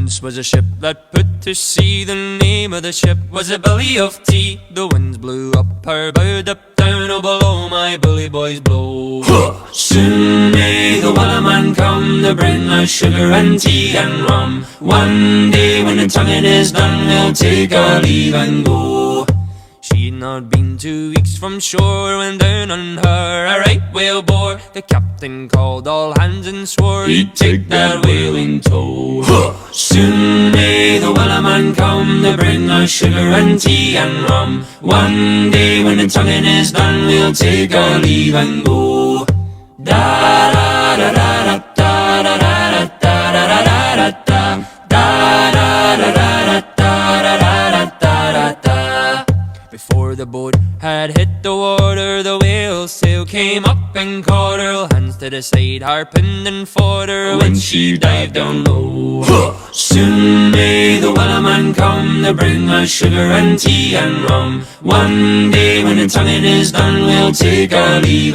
Once was a ship that put to sea. The name of the ship was a Billy of Tea. The winds blew up her bow, up down, oh below my bully boys blow. Soon may the Wellerman come to bring us sugar and tea and rum. One day when the tonguing is done, we'll take our leave and go. She'd not been 2 weeks from shore when down on her a right whale bore. The captain called all hands and swore he'd take that whale in tow. Soon may the Wellerman come to bring us sugar and tea and rum. One day when the tonguing is done, we'll take our leave and go. Da da da da da da da da da da da da da da da da da. Before the boat had hit the water, the whale's sail came up and caught her. Hands to the side, harping and fought her when she dived down low. Soon may the Wellerman come to bring us sugar and tea and rum. One day when the tonguing is done, we'll take our leave.